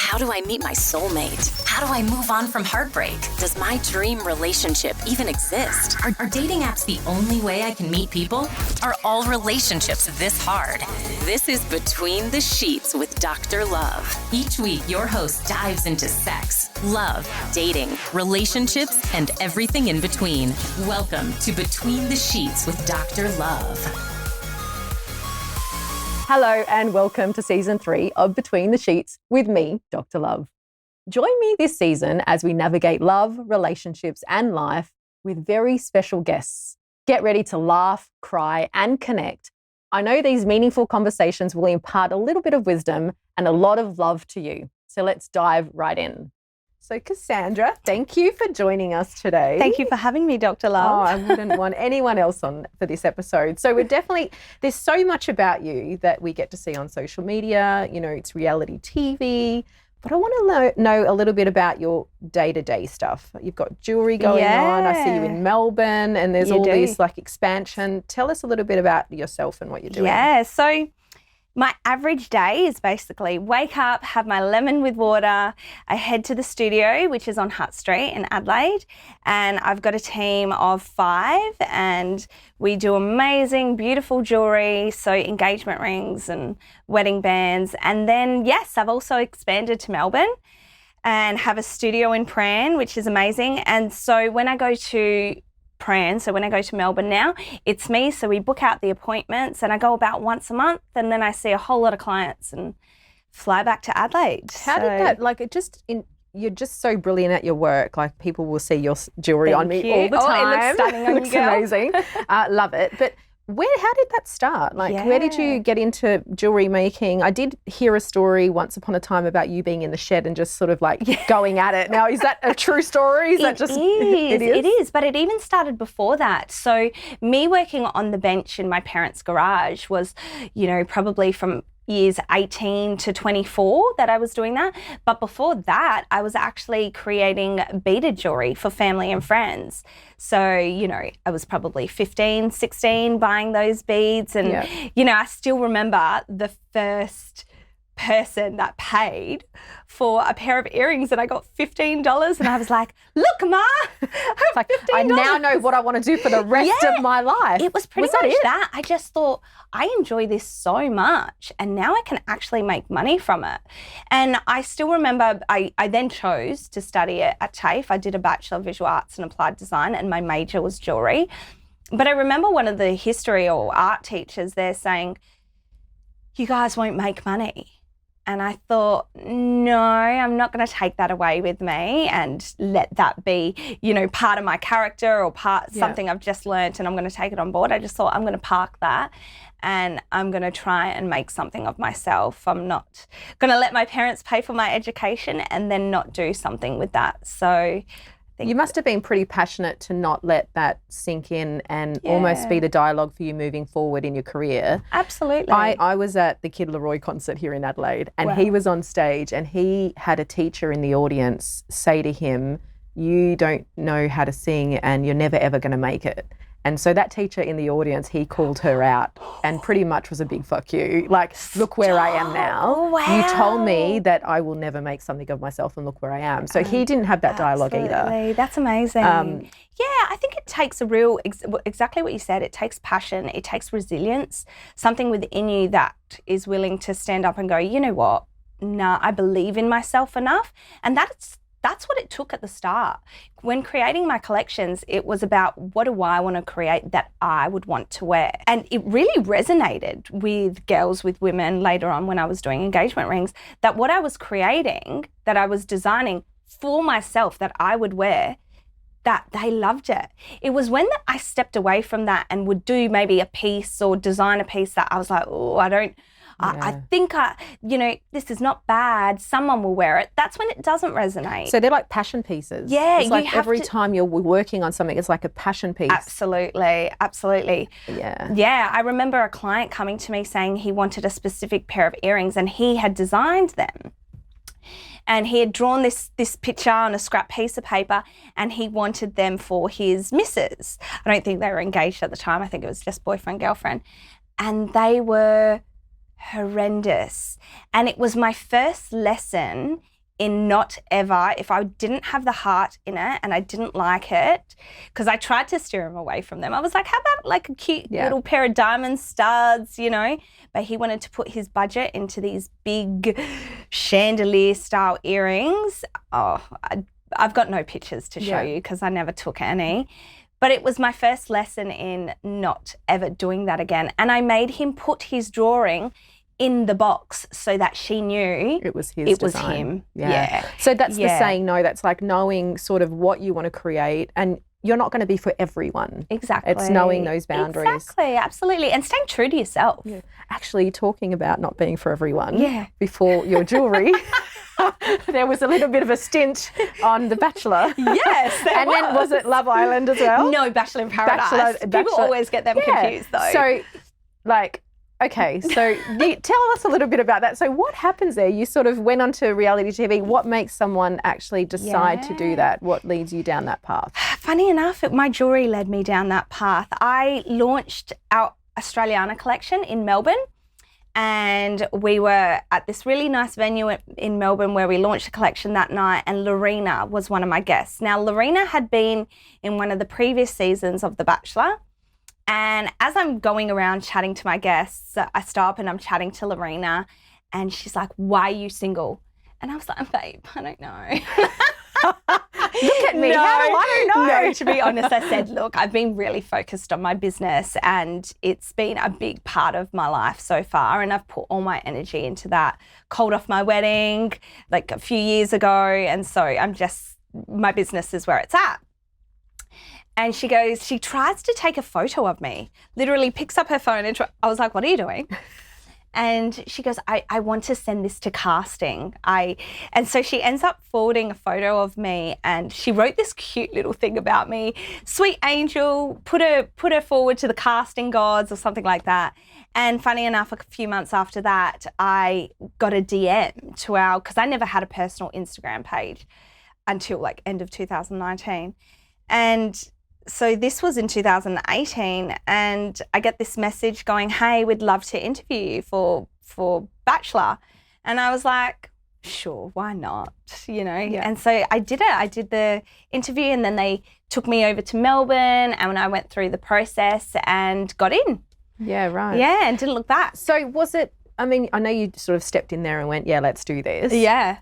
How do I meet my soulmate? How do I move on from heartbreak? Does my dream relationship even exist? Are dating apps the only way I can meet people? Are all relationships this hard? This is Between the Sheets with Dr. Love. Each week, your host dives into sex, love, dating, relationships, and everything in between. Welcome to Between the Sheets with Dr. Love. Hello and welcome to Season 3 of Between the Sheets with me, Dr. Love. Join me this season as we navigate love, relationships and life with very special guests. Get ready to laugh, cry and connect. I know these meaningful conversations will impart a little bit of wisdom and a lot of love to you. So let's dive right in. So Cassandra, thank you for joining us today. Thank you for having me, Dr. Love. Oh, I wouldn't want anyone else on for this episode. So there's so much about you that we get to see on social media, it's reality TV, but I want to know a little bit about your day-to-day stuff. You've got jewellery going on. I see you in Melbourne and there's this expansion. Tell us a little bit about yourself and what you're doing. Yeah, so my average day is basically wake up, have my lemon with water, I head to the studio, which is on Hutt Street in Adelaide, and I've got a team of 5 and we do amazing, beautiful jewellery, so engagement rings and wedding bands. And then, yes, I've also expanded to Melbourne and have a studio in Pran, which is amazing. And so when I go to Melbourne now, it's me. So we book out the appointments and I go about once a month and then I see a whole lot of clients and fly back to Adelaide. How did that, you're just so brilliant at your work. Like people will see your jewellery on me all the time. It looks stunning on you, looks amazing. Love it. But how did that start? Where did you get into jewellery making? I did hear a story once upon a time about you being in the shed and just sort of going at it. Now, is that a true story? It is, but it even started before that. So me working on the bench in my parents' garage was, probably from years 18 to 24 that I was doing that. But before that, I was actually creating beaded jewelry for family and friends. So, I was probably 15, 16 buying those beads. And, I still remember the first person that paid for a pair of earrings and I got $15 and I was like, look, Ma, I now know what I want to do for the rest of my life. It was pretty much that. I just thought, I enjoy this so much and now I can actually make money from it. And I still remember I then chose to study it at TAFE. I did a Bachelor of Visual Arts and Applied Design and my major was jewellery. But I remember one of the history or art teachers there saying, you guys won't make money. And I thought, no, I'm not going to take that away with me and let that be, part of my character or something I've just learnt and I'm going to take it on board. I just thought I'm going to park that and I'm going to try and make something of myself. I'm not going to let my parents pay for my education and then not do something with that. So you must have been pretty passionate to not let that sink in and almost be the dialogue for you moving forward in your career. Absolutely. I was at the Kid Leroy concert here in Adelaide and he was on stage and he had a teacher in the audience say to him, you don't know how to sing and you're never ever going to make it. And so that teacher in the audience, he called her out and pretty much was a big fuck you. Look where I am now. Wow. You told me that I will never make something of myself and look where I am. So he didn't have that dialogue either. That's amazing. I think it takes exactly what you said. It takes passion. It takes resilience, something within you that is willing to stand up and go, you know what? Nah, I believe in myself enough. And that's what it took at the start. When creating my collections, it was about what do I want to create that I would want to wear. And it really resonated with girls, with women later on when I was doing engagement rings, that what I was creating, that I was designing for myself that I would wear, that they loved it. It was when I stepped away from that and would do maybe a piece or design a piece that I was like, I think this is not bad. Someone will wear it. That's when it doesn't resonate. So they're like passion pieces. Yeah. It's like every time you're working on something, it's like a passion piece. Absolutely. Yeah. Yeah. I remember a client coming to me saying he wanted a specific pair of earrings and he had designed them. And he had drawn this picture on a scrap piece of paper and he wanted them for his missus. I don't think they were engaged at the time. I think it was just boyfriend, girlfriend. And they were horrendous. And it was my first lesson in not ever, if I didn't have the heart in it and I didn't like it, because I tried to steer him away from them. I was like, how about like a cute little pair of diamond studs, you know? But he wanted to put his budget into these big chandelier style earrings. Oh, I've got no pictures to show you because I never took any. But it was my first lesson in not ever doing that again. And I made him put his drawing in the box so that she knew it was his was design. him. Yeah. So that's the saying no, that's like knowing sort of what you want to create, and you're not going to be for everyone. Exactly. It's knowing those boundaries. Exactly, absolutely. And staying true to yourself. Yeah. Actually, talking about not being for everyone, before your jewellery, there was a little bit of a stint on The Bachelor. Yes, there and then was it Love Island as well? No, Bachelor in Paradise. People always get them confused though. So, like, okay, so tell us a little bit about that. So what happens there? You sort of went onto reality TV. What makes someone actually decide to do that? What leads you down that path? Funny enough, my jewellery led me down that path. I launched our Australiana collection in Melbourne, and we were at this really nice venue in Melbourne where we launched a collection that night, and Lorena was one of my guests. Now, Lorena had been in one of the previous seasons of The Bachelor. And as I'm going around chatting to my guests, I stop and I'm chatting to Lorena, and she's like, why are you single? And I was like, babe, I don't know. Look at me, how do I know? No, to be honest, I said, look, I've been really focused on my business and it's been a big part of my life so far, and I've put all my energy into that. Called off my wedding like a few years ago, and so my business is where it's at. And she tries to take a photo of me, literally picks up her phone and I was like, what are you doing? And she goes, I want to send this to casting. And so she ends up forwarding a photo of me, and she wrote this cute little thing about me. Sweet angel, put her forward to the casting gods or something like that. And funny enough, a few months after that, I got a DM because I never had a personal Instagram page until like end of 2019. And so this was in 2018, and I get this message going, hey, we'd love to interview you for Bachelor. And I was like, sure, why not? You know? Yeah. And so I did it. I did the interview, and then they took me over to Melbourne, and I went through the process and got in. Yeah, right. Yeah, and didn't look back. So was it, I mean, I know you sort of stepped in there and went, yeah, let's do this. Yeah.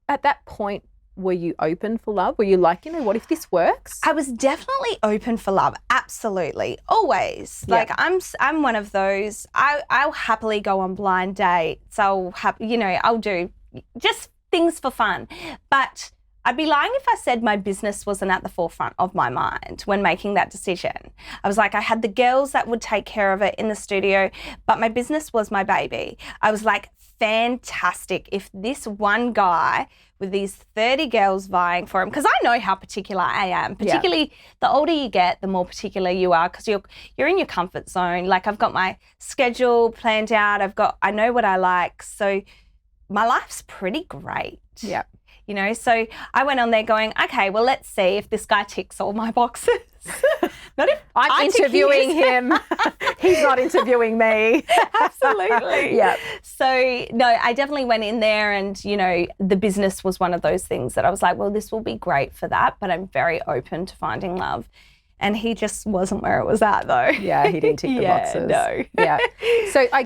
At that point, were you open for love? Were you like, you know, what if this works? I was definitely open for love. Absolutely. Always. Like I'm one of those, I'll happily go on blind dates. I'll do just things for fun. But I'd be lying if I said my business wasn't at the forefront of my mind when making that decision. I was like, I had the girls that would take care of it in the studio, but my business was my baby. I was like, fantastic if this one guy with these 30 girls vying for him, because I know how particular I am, particularly the older you get, the more particular you are, because you're in your comfort zone. Like I've got my schedule planned out. I know what I like. So my life's pretty great. Yeah. You know, so I went on there going, okay, well, let's see if this guy ticks all my boxes. Not if I'm interviewing him. He's not interviewing me. Absolutely. Yeah. So, no, I definitely went in there, and, you know, the business was one of those things that I was like, well, this will be great for that, but I'm very open to finding love. And he just wasn't where it was at, though. Yeah, he didn't tick the boxes. No. Yeah. So I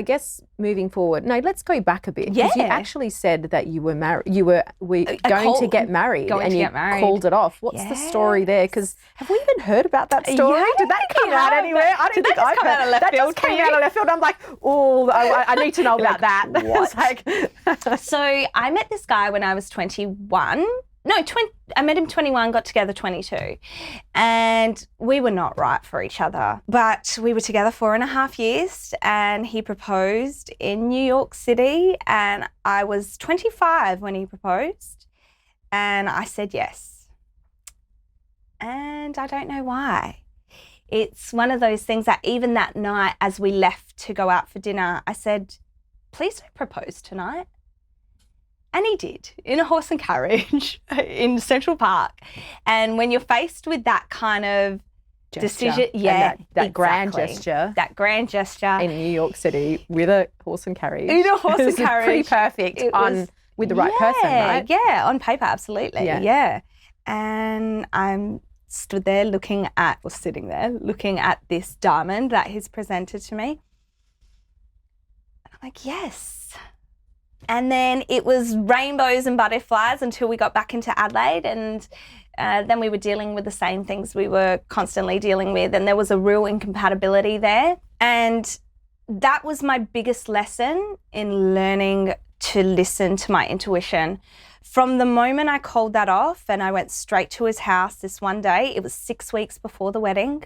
guess moving forward, no, let's go back a bit. Yeah. Because you actually said that you were married. You were going to get married, and you called it off. What's the story there? Because have we even heard about that story? Yeah, did that come out anywhere? I don't think I've heard. Out of left that field just came out of left field. I'm like, oh, I need to know about that. What? So I met this guy when I was 21. No, I met him 21, got together 22. And we were not right for each other. But we were together 4.5 years, and he proposed in New York City, and I was 25 when he proposed, and I said yes. And I don't know why. It's one of those things that even that night as we left to go out for dinner, I said, please don't propose tonight. And he did, in a horse and carriage in Central Park. And when you're faced with that kind of decision, that grand gesture. That grand gesture. In New York City with a horse and carriage. In a horse and carriage. Pretty perfect with the right person, right? Yeah, on paper, absolutely. Yeah. Yeah. And I'm sitting there looking at this diamond that he's presented to me. And I'm like, yes. And then it was rainbows and butterflies until we got back into Adelaide, and then we were dealing with the same things we were constantly dealing with, and there was a real incompatibility there. And that was my biggest lesson in learning to listen to my intuition. From the moment I called that off and I went straight to his house this one day, it was 6 weeks before the wedding.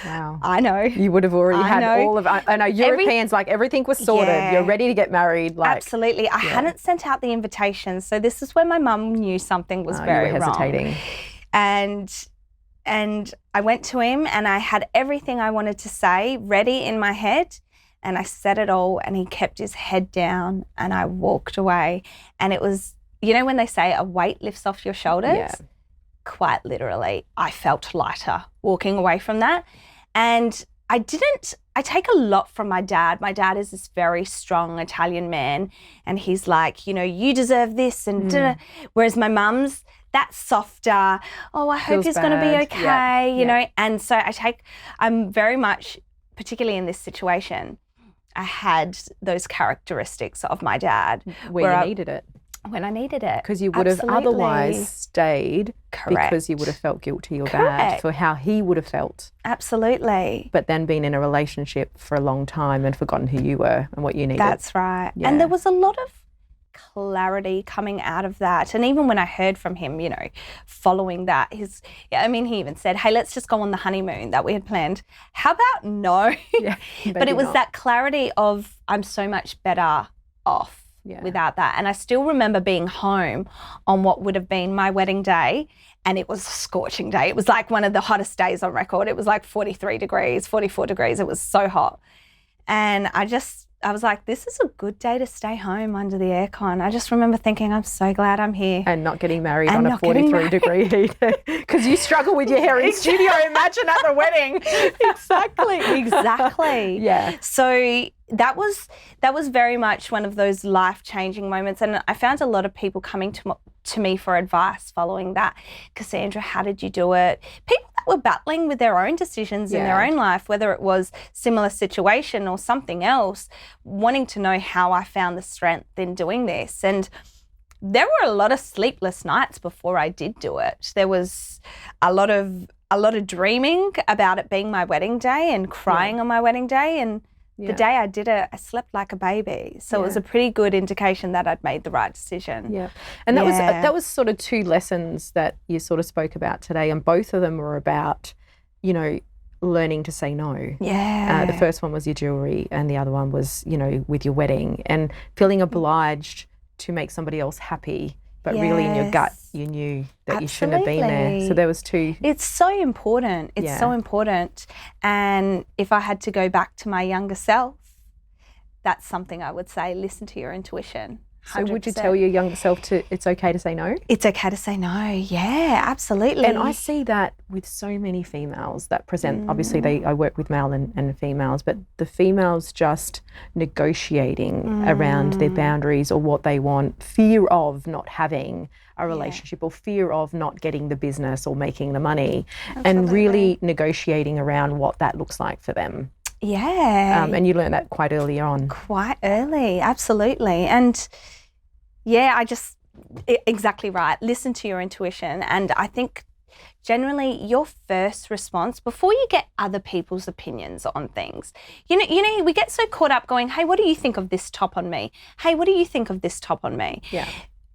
Wow. I know. You would have already had all of, I know Europeans, like everything was sorted. Yeah. You're ready to get married. Like, absolutely. I hadn't sent out the invitations. So this is when my mum knew something was very you were hesitating. Wrong. And I went to him and I had everything I wanted to say ready in my head. And I said it all, and he kept his head down, and I walked away. And it was, you know, when they say a weight lifts off your shoulders? Yeah. Quite literally, I felt lighter walking away from that. And I take a lot from my dad. My dad is this very strong Italian man, and he's like, you know, you deserve this. And whereas my mum's, that's softer. Oh, I hope he's going to be okay, you know. And so I'm very much, particularly in this situation, I had those characteristics of my dad. Where you needed it. When I needed it. Because you would have otherwise stayed. Correct. Because you would have felt guilty or bad for how he would have felt. Absolutely. But then been in a relationship for a long time and forgotten who you were and what you needed. That's right. Yeah. And there was a lot of clarity coming out of that. And even when I heard from him, you know, following that, he even said, hey, let's just go on the honeymoon that we had planned. How about no? Yeah, but it was that clarity of, I'm so much better off without that. And I still remember being home on what would have been my wedding day, and it was a scorching day. It was like one of the hottest days on record. It was like 43 degrees, 44 degrees. It was so hot. And I was like, this is a good day to stay home under the aircon. I just remember thinking, I'm so glad I'm here. And not getting married on a 43-degree heat. Because you struggle with your hair in studio. Imagine at the wedding. Exactly. Yeah. So that was very much one of those life-changing moments. And I found a lot of people coming to me for advice following that. Cassandra, how did you do it? People that were battling with their own decisions in their own life, whether it was similar situation or something else, wanting to know how I found the strength in doing this. And there were a lot of sleepless nights before I did do it. There was a lot of dreaming about it being my wedding day and crying on my wedding day. And the day I did it, I slept like a baby. So it was a pretty good indication that I'd made the right decision. Yeah. And that was sort of two lessons that you sort of spoke about today. And both of them were about, you know, learning to say no. Yeah. The first one was your jewellery, and the other one was, you know, with your wedding, and feeling obliged to make somebody else happy. But really in your gut, you knew that you shouldn't have been there. So there was two. It's so important. It's so important. And if I had to go back to my younger self, that's something I would say, listen to your intuition. 100%. So would you tell your younger self it's okay to say no? It's okay to say no. Yeah, absolutely. And I see that with so many females that present, obviously I work with male and females, but the females just negotiating around their boundaries or what they want, fear of not having a relationship or fear of not getting the business or making the money, and really negotiating around what that looks like for them. Yeah. And you learn that quite early on. Quite early, absolutely. And exactly right. Listen to your intuition. And I think generally your first response, before you get other people's opinions on things, you know, we get so caught up going, hey, what do you think of this top on me? Hey, what do you think of this top on me? Yeah.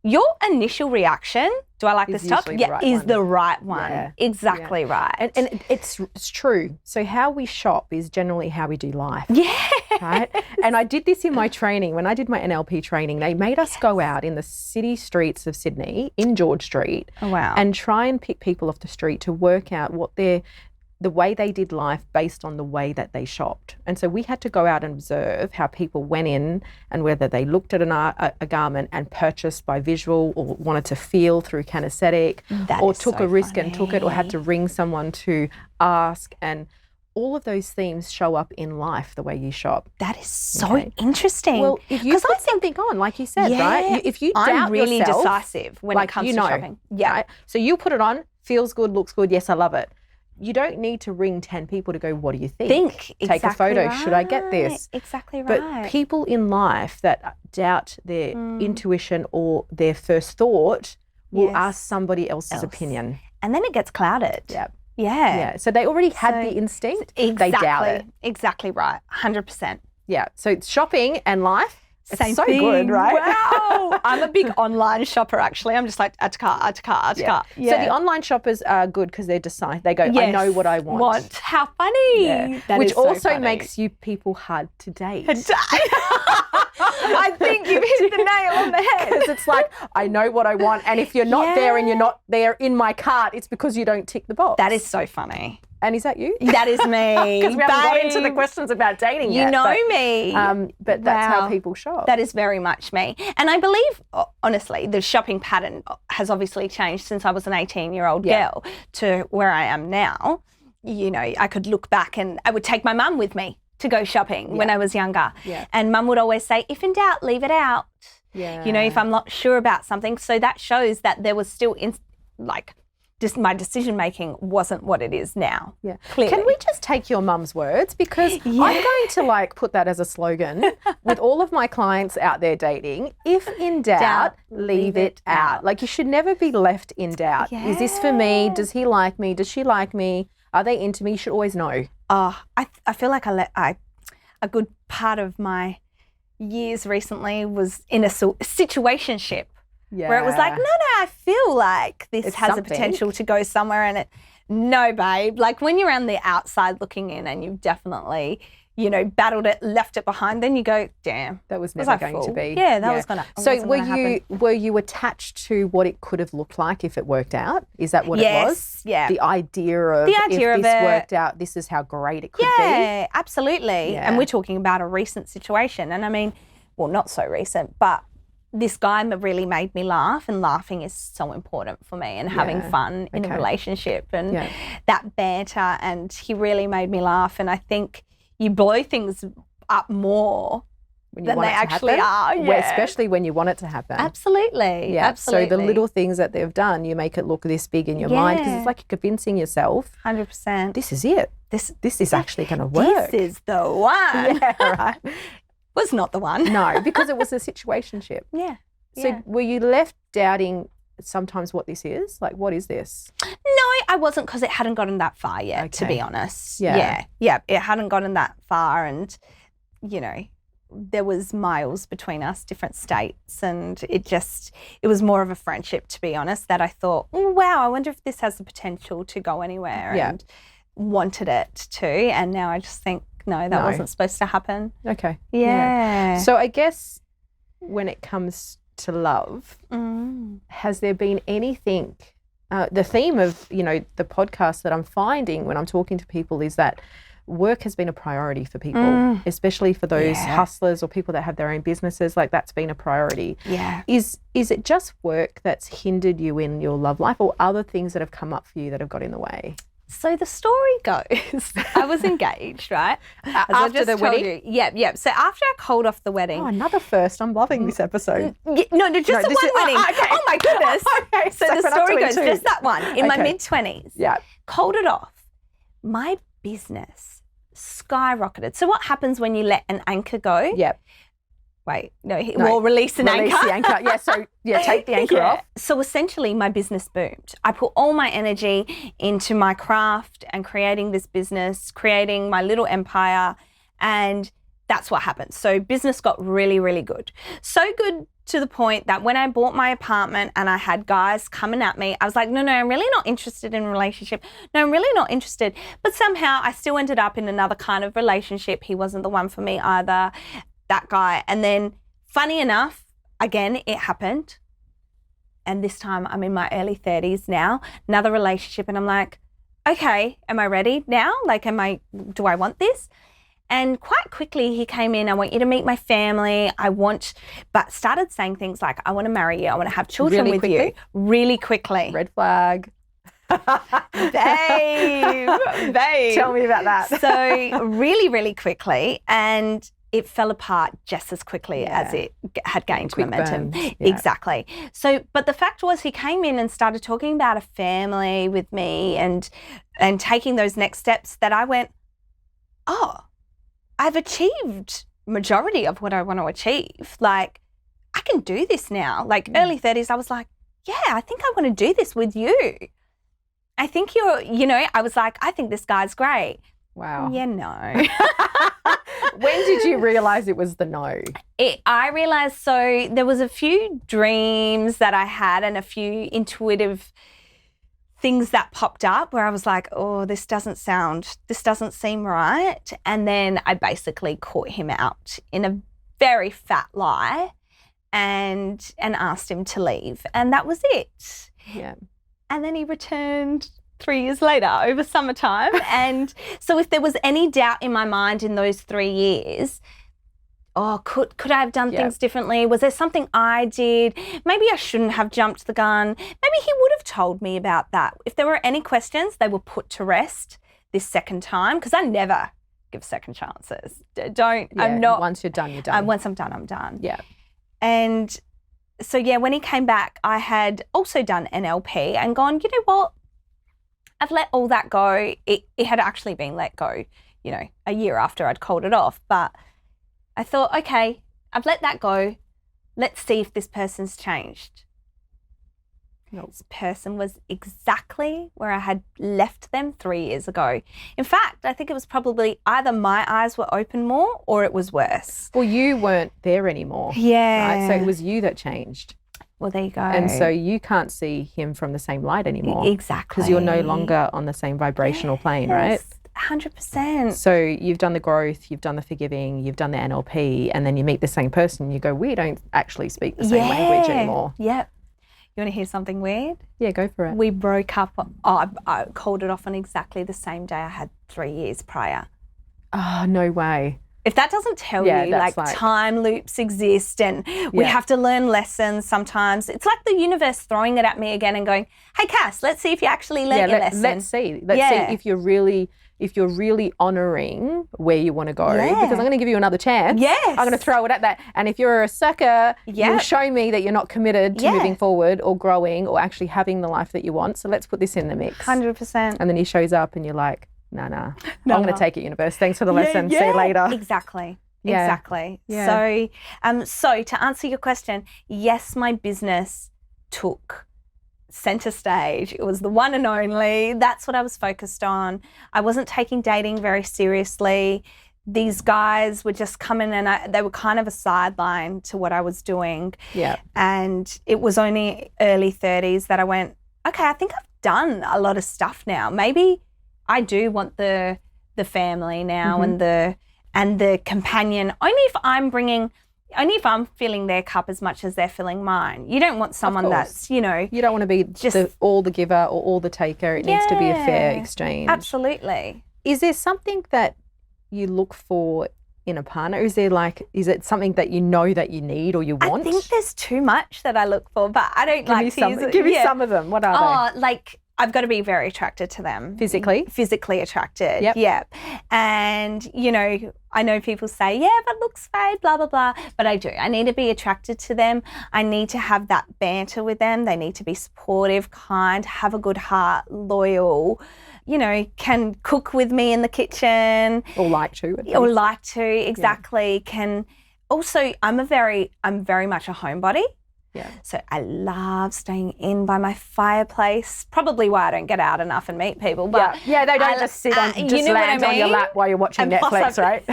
Your initial reaction, do I like this top? Yeah, is the right one. Yeah. Exactly right. And it's true. So how we shop is generally how we do life. Yeah. Right? And I did this in my training. When I did my NLP training, they made us go out in the city streets of Sydney, in George Street, and try and pick people off the street to work out what the way they did life based on the way that they shopped. And so we had to go out and observe how people went in and whether they looked at a garment and purchased by visual or wanted to feel through kinesthetic, or took a risk and took it, or had to ring someone to ask. And all of those themes show up in life the way you shop. That is so interesting. Well, if you put something on, like you said, right? If you doubt I'm really yourself, decisive when it comes to shopping. Yeah. Right? So you put it on, feels good, looks good, yes, I love it. You don't need to ring 10 people to go, what do you think? Take a photo. Right. Should I get this? Exactly right. But people in life that doubt their intuition or their first thought will ask somebody else's opinion. And then it gets clouded. Yep. Yeah. Yeah. So they already had the instinct. Exactly. They doubt it. Exactly right. 100%. Yeah. So it's shopping and life. It's Same so thing. good, right? Wow. I'm a big online shopper, actually. I'm just like, add to cart, add to cart, add to cart. Yeah. So the online shoppers are good because they're decisive. They go, I know what I want. How funny. Yeah. That Which is so also funny. makes you people hard to date. I think you've hit the nail on the head. Because it's like, I know what I want. And if you're not there and you're not there in my cart, it's because you don't tick the box. That is so funny. And is that you? That is me. Because we haven't got into the questions about dating yet. You know me. But that's how people shop. That is very much me. And I believe, honestly, the shopping pattern has obviously changed since I was an 18-year-old girl to where I am now. You know, I could look back and I would take my mum with me to go shopping when I was younger. Yeah. And mum would always say, if in doubt, leave it out. Yeah. You know, if I'm not sure about something. So that shows that there was still, just my decision making wasn't what it is now. Yeah. Clearly. Can we just take your mum's words? Because I'm going to put that as a slogan with all of my clients out there dating. If in doubt, leave it out. Like, you should never be left in doubt. Yeah. Is this for me? Does he like me? Does she like me? Are they into me? You should always know. I feel like a good part of my years recently was in a situationship. Yeah. Where it was like, no, I feel like this has a potential to go somewhere. And no, babe. Like, when you're on the outside looking in and you've definitely, battled it, left it behind, then you go, damn. That was never going to be. Yeah, that was going to So were you attached to what it could have looked like if it worked out? Is that what it was? Yeah. The idea of if this worked out, this is how great it could be? Yeah, absolutely. Yeah. And we're talking about a recent situation. And I mean, well, not so recent, but this guy really made me laugh, and laughing is so important for me, and having fun in a relationship and that banter. And he really made me laugh. And I think you blow things up more than they actually are. Yeah. Especially when you want it to happen. Absolutely. Yeah. Absolutely. So the little things that they've done, you make it look this big in your mind, because it's like you're convincing yourself. 100%. This is it. This is actually going to work. This is the one. Yeah, right. Was not the one. No, because it was a situationship. Yeah. So were you left doubting sometimes what this is? Like, what is this? No, I wasn't, because it hadn't gotten that far yet, to be honest. Yeah. It hadn't gotten that far, and, there was miles between us, different states, and it was more of a friendship, to be honest, that I thought, wow, I wonder if this has the potential to go anywhere, and wanted it to. And now I just think, no, that wasn't supposed to happen. Okay. Yeah. So I guess when it comes to love, has there been anything, the theme of, the podcast that I'm finding when I'm talking to people is that work has been a priority for people, especially for those hustlers or people that have their own businesses. Like, that's been a priority. Yeah. Is it just work that's hindered you in your love life, or other things that have come up for you that have got in the way? So the story goes, I was engaged, right? After the wedding? Yeah. So after I called off the wedding. Oh, another first. I'm loving this episode. No, just the one wedding. Okay. Oh, my goodness. Okay. So the story goes, just that one, in my mid-20s. Yeah. Called it off. My business skyrocketed. So what happens when you let an anchor go? Yep. Wait, no, we'll release an anchor. Release the anchor. Yeah, so take the anchor off. So essentially my business boomed. I put all my energy into my craft and creating this business, creating my little empire, and that's what happened. So business got really, really good. So good to the point that when I bought my apartment and I had guys coming at me, I was like, no, I'm really not interested in a relationship. No, I'm really not interested. But somehow I still ended up in another kind of relationship. He wasn't the one for me either. That guy. And then, funny enough, again, it happened. And this time I'm in my early 30s now, another relationship. And I'm like, okay, am I ready now? Like, do I want this? And quite quickly he came in, I want you to meet my family. But started saying things like, I want to marry you. I want to have children with you. Really quickly. Red flag. Babe. Tell me about that. So really, really quickly, and it fell apart just as quickly as it had gained Quick momentum. burns, yeah. Exactly. So, but the fact was he came in and started talking about a family with me and taking those next steps that I went, oh, I've achieved majority of what I want to achieve. Like, I can do this now. Like early 30s, I was like, yeah, I think I want to do this with you. I think I was like, I think this guy's great. Wow. Yeah, no. When did you realize it was the no? I realized, so there was a few dreams that I had and a few intuitive things that popped up where I was like, oh, this doesn't seem right. And then I basically caught him out in a very fat lie and asked him to leave. And that was it. Yeah. And then he returned 3 years later over summertime. And so if there was any doubt in my mind in those 3 years, oh, could I have done things differently? Was there something I did? Maybe I shouldn't have jumped the gun. Maybe he would have told me about that. If there were any questions, they were put to rest this second time, because I never give second chances. I'm not. Once you're done, you're done. Once I'm done, I'm done. Yeah. And so, when he came back, I had also done NLP and gone, you know what? I've let all that go. It had actually been let go, a year after I'd called it off. But I thought, okay, I've let that go. Let's see if this person's changed. Nope. This person was exactly where I had left them 3 years ago. In fact, I think it was probably either my eyes were open more or it was worse. Well, you weren't there anymore. Yeah. Right? So it was you that changed. Well, there you go. And so you can't see him from the same light anymore. Exactly. Because you're no longer on the same vibrational plane, right? 100%. So you've done the growth, you've done the forgiving, you've done the NLP, and then you meet the same person and you go, we don't actually speak the same language anymore. Yep. You want to hear something weird? Yeah, go for it. We broke up. I called it off on exactly the same day I had 3 years prior. Oh, no way. If that doesn't tell you, like time loops exist and we have to learn lessons sometimes. It's like the universe throwing it at me again and going, hey, Cass, let's see if you actually learn your lesson. Let's see. Let's see if you're really honouring where you want to go. Because I'm going to give you another chance. Yes. I'm going to throw it at that. And if you're a sucker, you'll show me that you're not committed to moving forward or growing or actually having the life that you want. So let's put this in the mix. 100%. And then he shows up and you're like, nah. I'm going to take it, universe. Thanks for the lesson. See you later. Exactly. Yeah. Exactly. Yeah. So to answer your question, yes, my business took center stage. It was the one and only. That's what I was focused on. I wasn't taking dating very seriously. These guys were just coming and they were kind of a sideline to what I was doing. Yeah. And it was only early 30s that I went, okay, I think I've done a lot of stuff now. Maybe I do want the family now and the companion, only if I'm filling their cup as much as they're filling mine. You don't want someone that's, you don't want to be just all the giver or all the taker. It needs to be a fair exchange. Absolutely. Is there something that you look for in a partner? Is it something that you know that you need or you want? I think there's too much that I look for, but I don't Give me some of them. What are they? Like I've got to be very attracted to them. Physically attracted. Yep. And, I know people say, yeah, but looks fade, blah, blah, blah. But I do. I need to be attracted to them. I need to have that banter with them. They need to be supportive, kind, have a good heart, loyal, can cook with me in the kitchen. Or like to. Exactly. Yeah. I'm very much a homebody. Yeah. So I love staying in by my fireplace. Probably why I don't get out enough and meet people. But they don't just sit on on your lap while you're watching Netflix, right?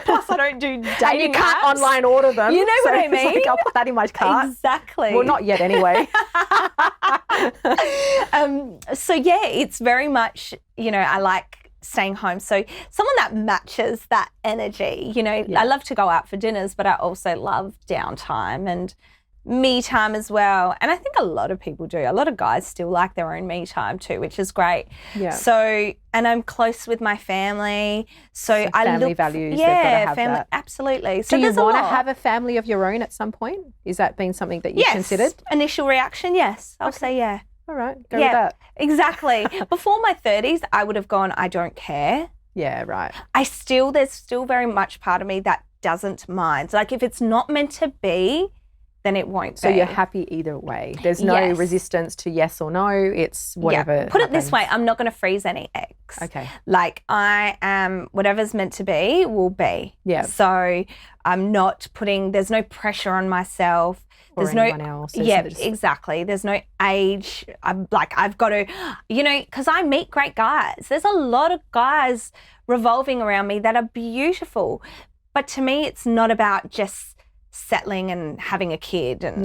Plus I don't do dating and you can't apps. online order them. You know what I mean? I'll put that in my cart. Exactly. Well, not yet anyway. It's very much, I like staying home. So someone that matches that energy, I love to go out for dinners, but I also love downtime and me time as well. And I think a lot of people do. A lot of guys still like their own me time too, which is great. Yeah. So, and I'm close with my family. So I family values, they've got to have family, that. Absolutely. So do you want to have a family of your own at some point? Is that been something that you've considered? Initial reaction, yes. I'll say yeah. all right, go with that. Exactly. Before my 30s, I would have gone, I don't care. Yeah, right. There's still very much part of me that doesn't mind. Like if it's not meant to be, then it won't be. So you're happy either way. There's no resistance to yes or no. It's whatever. Yeah. Put it this way, I'm not going to freeze any eggs. Okay. Like I am, whatever's meant to be will be. Yeah. So I'm not putting, there's no pressure on myself. There's or anyone else. Exactly. There's no age. I've got to, because I meet great guys. There's a lot of guys revolving around me that are beautiful. But to me, it's not about just settling and having a kid. And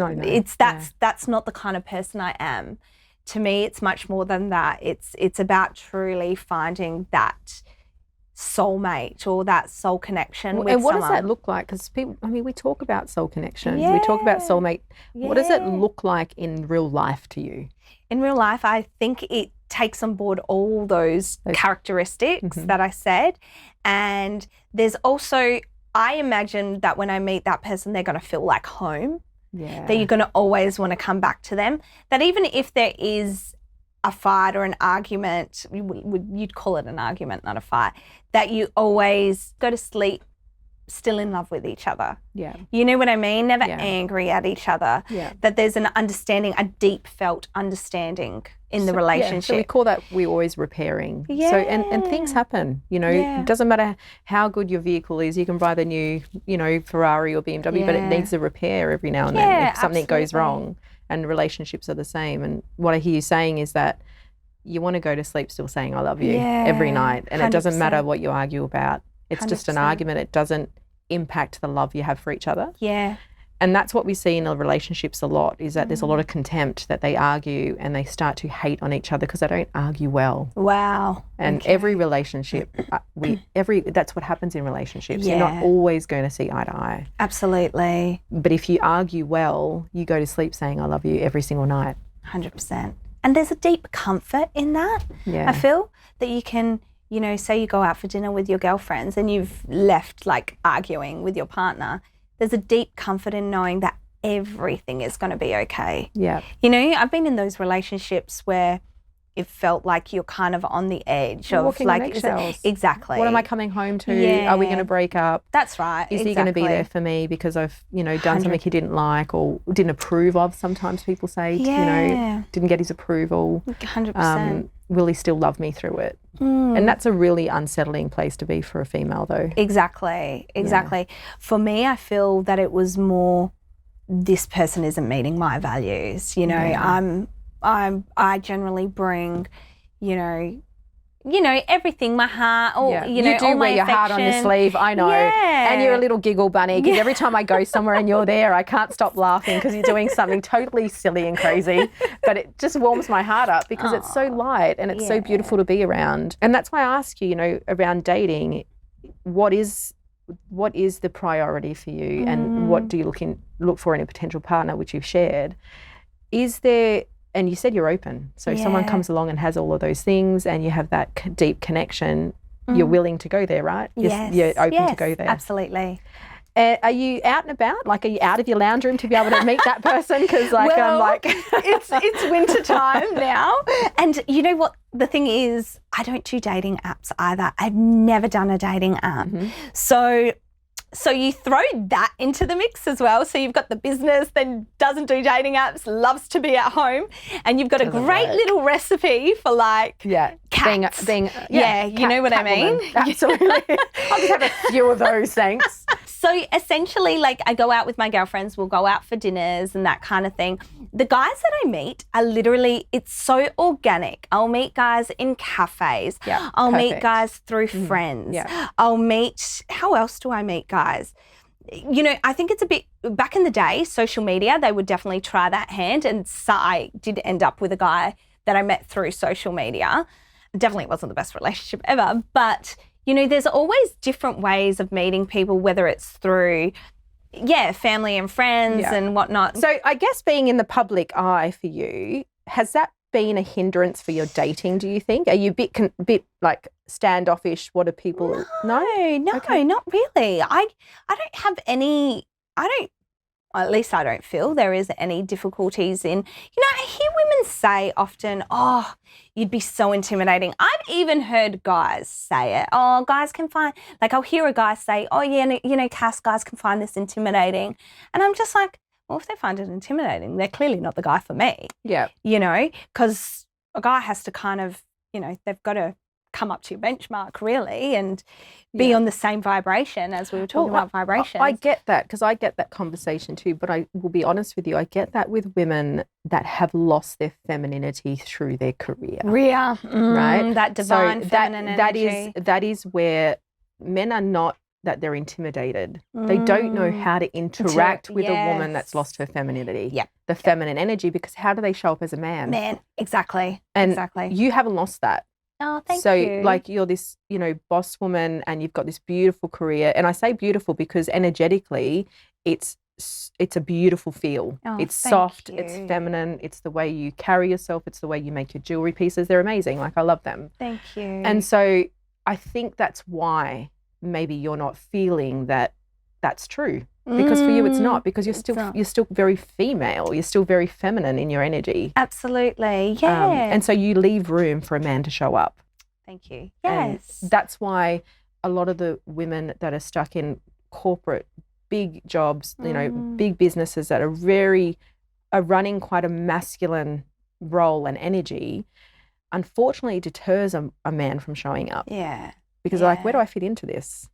that's not the kind of person I am. To me, it's much more than that. It's about truly finding that soulmate or that soul connection with and what someone. Does that look like? Because people, we talk about soul connection. We talk about soulmate. What does it look like in real life to you? In real life, I think it takes on board all those characteristics that I said. And there's also, I imagine that when I meet that person, they're going to feel like home. Yeah. That you're going to always want to come back to them. That even if there is a fight or an argument, you'd call it an argument, not a fight, that you always go to sleep still in love with each other. Yeah. You know what I mean? Never angry at each other. Yeah. That there's an understanding, a deep felt understanding in the relationship. So we call that, we're always repairing. Yeah. So, and things happen, it doesn't matter how good your vehicle is. You can buy the new, Ferrari or BMW, but it needs a repair every now and then if something goes wrong. And relationships are the same. And what I hear you saying is that you want to go to sleep still saying I love you every night. And 100%. It doesn't matter what you argue about. It's 100%. Just an argument. It doesn't impact the love you have for each other. Yeah. And that's what we see in the relationships a lot, is that there's a lot of contempt, that they argue and they start to hate on each other because they don't argue well. Wow. And every relationship, that's what happens in relationships. You're not always going to see eye to eye. Absolutely. But if you argue well, you go to sleep saying I love you every single night. 100%. And there's a deep comfort in that. Yeah. I feel that you can, say you go out for dinner with your girlfriends and you've left arguing with your partner. There's a deep comfort in knowing that everything is going to be okay. Yeah. I've been in those relationships where it felt like you're kind of on the edge of walking on eggshells. Exactly. What am I coming home to? Yeah. Are we going to break up? That's right. Is he going to be there for me because I've, done something he didn't like or didn't approve of? Sometimes people say, didn't get his approval. 100%. Will he still love me through it? And that's a really unsettling place to be for a female, though. Exactly. Yeah. For me, I feel that it was more, this person isn't meeting my values. I generally bring, everything, my heart, or, you do all my wear your heart on your sleeve, I know. Yeah. And you're a little giggle bunny because every time I go somewhere and you're there, I can't stop laughing because you're doing something totally silly and crazy. But it just warms my heart up because it's so light and it's so beautiful to be around. And that's why I ask you, around dating, what is the priority for you and what do you look for in a potential partner, which you've shared? Is there... And you said you're open. So if someone comes along and has all of those things and you have that deep connection, you're willing to go there, right? Yes. You're open to go there. Absolutely. Are you out and about? Are you out of your lounge room to be able to meet that person? Because it's winter time now. And you know what? The thing is, I don't do dating apps either. I've never done a dating app. So you throw that into the mix as well. So you've got the business that doesn't do dating apps, loves to be at home, and you've got a great little recipe for cats. Being you know what I mean? Woman. Absolutely. I'll just have a few of those, thanks. So essentially, I go out with my girlfriends, we'll go out for dinners and that kind of thing. The guys that I meet are literally, it's so organic. I'll meet guys in cafes. Yeah, I'll meet guys through friends. Yeah. How else do I meet guys? I think it's a bit, back in the day, social media, they would definitely try that hand. And so I did end up with a guy that I met through social media. Definitely wasn't the best relationship ever, but there's always different ways of meeting people, whether it's through, family and friends and whatnot. So I guess being in the public eye for you, has that been a hindrance for your dating, do you think? Are you a bit standoffish? What do people... No, okay. Not really. I don't have any... at least I don't feel there is any difficulties in... I hear women say often, oh, you'd be so intimidating. I've even heard guys say it. Oh, guys can find, like I'll hear a guy say, oh yeah, you know, Cass, guys can find this intimidating. And I'm just like, well, if they find it intimidating, they're clearly not the guy for me. Yeah. You know, because a guy has to kind of, you know, they've got to come up to your benchmark really and be on the same vibration as we were talking about vibration. I get that because I get that conversation too, but I will be honest with you, I get that with women that have lost their femininity through their career. Right? That divine feminine energy. That is where men are not that they're intimidated. They don't know how to interact with a woman that's lost her femininity. Yeah. The feminine energy, because how do they show up as a man? Man, exactly. And exactly. You haven't lost that. Oh, thank you. So like you're this, you know, boss woman and you've got this beautiful career. And I say beautiful because energetically it's a beautiful feel. Oh, it's soft, it's feminine, it's the way you carry yourself, it's the way you make your jewelry pieces. They're amazing. Like I love them. Thank you. And so I think that's why maybe you're not feeling that that's true. Because for you it's not, because you're still very female. You're still very feminine in your energy. Absolutely. Yeah. And so you leave room for a man to show up. Thank you. Yes. And that's why a lot of the women that are stuck in corporate big jobs, you know, big businesses that are running quite a masculine role and energy, unfortunately deters a man from showing up. Yeah. Because they're like, where do I fit into this?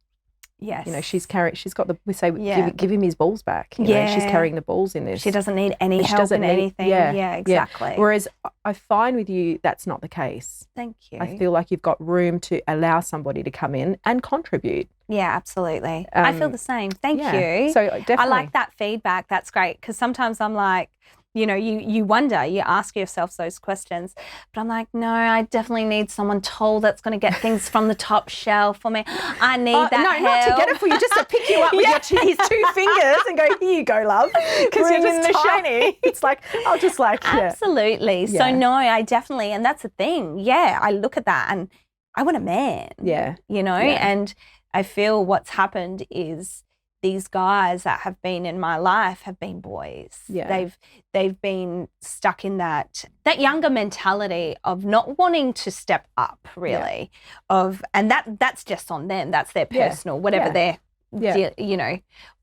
Yes. You know, she's got we say, give him his balls back. You know, she's carrying the balls in this. She doesn't need any help in anything. Yeah, exactly. Whereas I find with you, that's not the case. Thank you. I feel like you've got room to allow somebody to come in and contribute. Yeah, absolutely. I feel the same. Thank you. So definitely. I like that feedback. That's great. Because sometimes I'm like, you know, you wonder, you ask yourself those questions, but I'm like, no, I definitely need someone tall that's going to get things from the top shelf for me. I need that help. Not to get it for you, just to pick you up with his 2 fingers and go, here you go, love, because you're just tiny. It's like, I'll just like, Absolutely. Yeah. So no, I definitely, and that's the thing. Yeah, I look at that and I want a man. Yeah. You know, and I feel what's happened is these guys that have been in my life have been boys. Yeah. They've been stuck in that younger mentality of not wanting to step up, really. And that's just on them. That's their personal, whatever their, you know,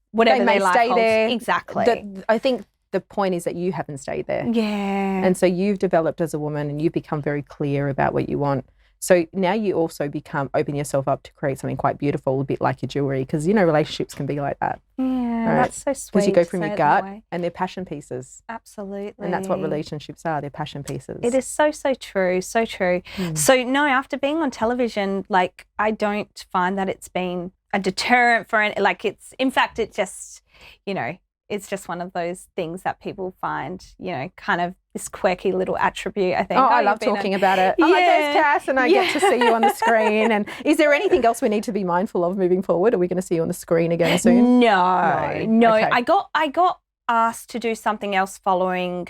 whatever their life stay holds. there. Exactly. I think the point is that you haven't stayed there. Yeah. And so you've developed as a woman and you've become very clear about what you want. So now you also open yourself up to create something quite beautiful, a bit like your jewelry, because, you know, relationships can be like that. Yeah, that's so sweet. Because you go from your gut and they're passion pieces. Absolutely. And that's what relationships are, they're passion pieces. It is so, so true, so true. So no, after being on television, like I don't find that it's been a deterrent for any, like it's, in fact, it just, you know, it's just one of those things that people find, you know, kind of this quirky little attribute, I think. Oh, I love talking about it. Oh, there's Cass, and I get to see you on the screen. And is there anything else we need to be mindful of moving forward? Are we going to see you on the screen again soon? No. Okay. I got asked to do something else following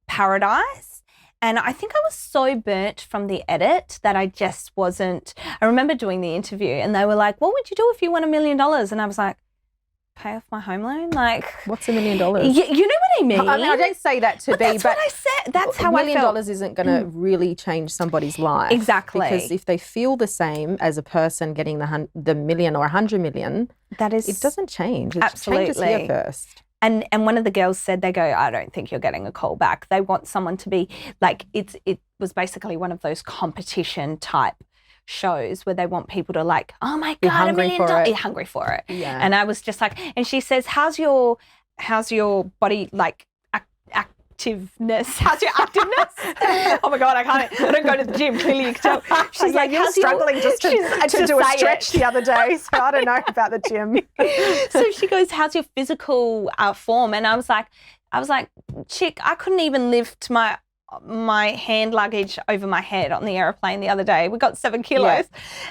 Paradise. And I think I was so burnt from the edit that I just wasn't. I remember doing the interview and they were like, what would you do if you won $1 million? And I was like, pay off my home loan? Like, what's $1 million? You know what I mean? I mean, I don't say that to that's what I said. That's how I felt. $1 million isn't going to really change somebody's life. Exactly. Because if they feel the same as a person getting the million or 100 million, it doesn't change. It changes here first. And one of the girls said, they go, I don't think you're getting a call back. They want someone to be like, it was basically one of those competition type shows where they want people to like, oh my God, $1 million. You're hungry for it. Yeah. And I was just like, and she says, how's your body like activeness? How's your activeness? Oh my God, I don't go to the gym. Clearly you can tell. She's like, you're struggling just to do a stretch the other day. So I don't know about the gym. So she goes, how's your physical form? And I was like, chick, I couldn't even lift my hand luggage over my head on the aeroplane the other day. We got 7 kilos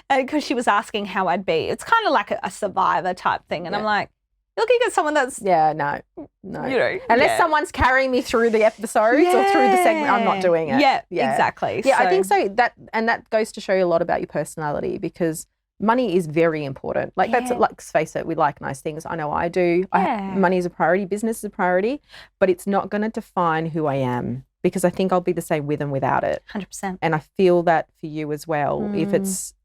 because she was asking how I'd be. It's kind of like a survivor type thing. And I'm like, you're looking at someone that's... no. You know. Unless someone's carrying me through the episodes or through the segment, I'm not doing it. Yeah, exactly. Yeah, so. I think so. That goes to show you a lot about your personality because money is very important. Like that's, let's face it, we like nice things. I know I do. Money is a priority, business is a priority, but it's not going to define who I am. because I think I'll be the same with and without it. 100%. And I feel that for you as well.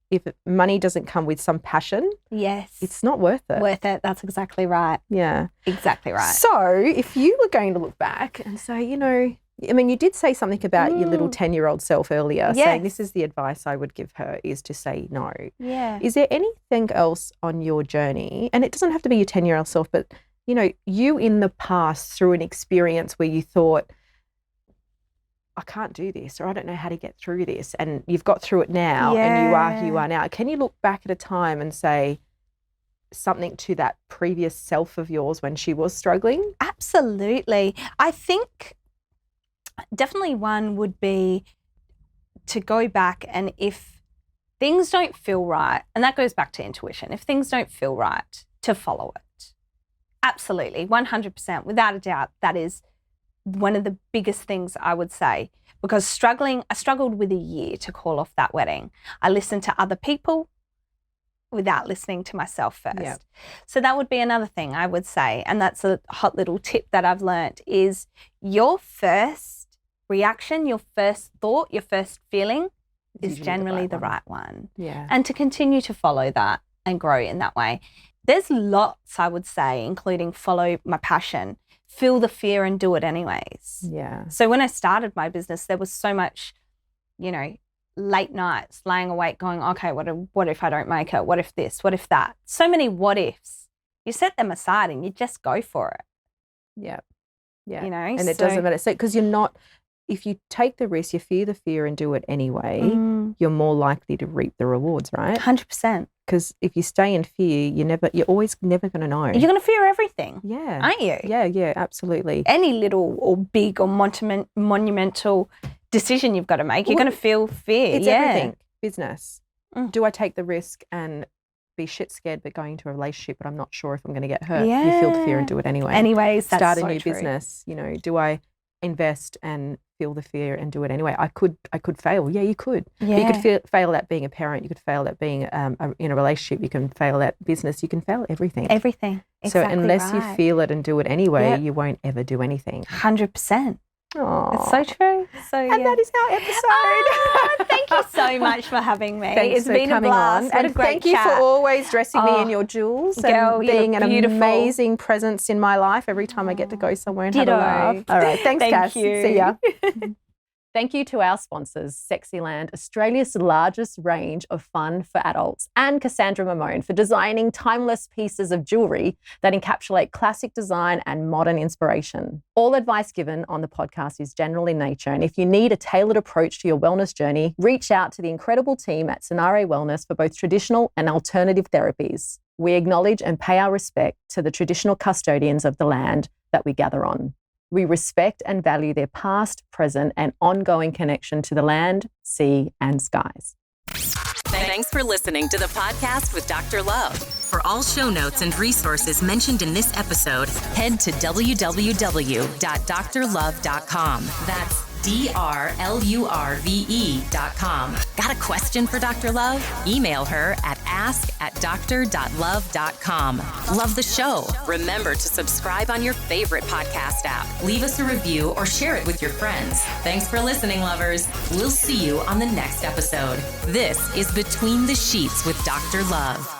If money doesn't come with some passion, yes, it's not worth it. Worth it. That's exactly right. Yeah. Exactly right. So if you were going to look back and say, you know, I mean, you did say something about your little 10-year-old self earlier, saying this is the advice I would give her, is to say no. Yeah. Is there anything else on your journey, and it doesn't have to be your 10-year-old self, but, you know, you in the past through an experience where you thought, I can't do this, or I don't know how to get through this, and you've got through it now and you are who you are now. Can you look back at a time and say something to that previous self of yours when she was struggling? Absolutely. I think definitely one would be to go back, and if things don't feel right, and that goes back to intuition, if things don't feel right, to follow it. Absolutely, 100%, without a doubt, that is one of the biggest things I would say, because I struggled with a year to call off that wedding. I listened to other people without listening to myself first. Yep. So that would be another thing I would say, and that's a hot little tip that I've learned, is your first reaction, your first thought, your first feeling is generally the right one. Yeah. And to continue to follow that and grow in that way. There's lots, I would say, including follow my passion, feel the fear and do it anyways. Yeah. So when I started my business, there was so much, you know, late nights, laying awake going, okay, what if I don't make it? What if this? What if that? So many what ifs. You set them aside and you just go for it. Yeah. Yeah. You know, and it doesn't matter. So, because you're not, if you take the risk, you fear the fear and do it anyway, you're more likely to reap the rewards, right? 100%. Because if you stay in fear, you're always never going to know. You're going to fear everything. Yeah. Aren't you? Yeah, absolutely. Any little or big or monumental decision you've got to make, you're going to feel fear. It's everything. Business. Do I take the risk and be shit scared but going into a relationship but I'm not sure if I'm going to get hurt? Yeah. You feel the fear and do it anyway. Anyways, that's Start so a new true. business. You know, do I invest and feel the fear and do it anyway? I could fail. Yeah, you could. Yeah. You could fail at being a parent. You could fail at being in a relationship. You can fail at business. You can fail at everything. Everything. Exactly so unless you feel it and do it anyway, you won't ever do anything. 100%. Aww. It's so true. So and that is our episode. Thank you so much for having me. Thanks it's for been coming a blast. on. And thank you for always dressing me in your jewels girl, and being an beautiful. Amazing presence in my life every time I get to go somewhere and have a laugh. All right. Thanks, Thank Cass. you. See ya. Thank you to our sponsors, Sexyland, Australia's largest range of fun for adults, and Cassandra Mamone for designing timeless pieces of jewellery that encapsulate classic design and modern inspiration. All advice given on the podcast is general in nature, and if you need a tailored approach to your wellness journey, reach out to the incredible team at Sonare Wellness for both traditional and alternative therapies. We acknowledge and pay our respect to the traditional custodians of the land that we gather on. We respect and value their past, present, and ongoing connection to the land, sea, and skies. Thanks for listening to the podcast with Dr. Love. For all show notes and resources mentioned in this episode, head to www.drlove.com. That's DRLURVE.com. Got a question for Dr. Love? Email her at ask@dr.love.com. Love the show? Remember to subscribe on your favorite podcast app. Leave us a review or share it with your friends. Thanks for listening, lovers. We'll see you on the next episode. This is Between the Sheets with Dr. Love.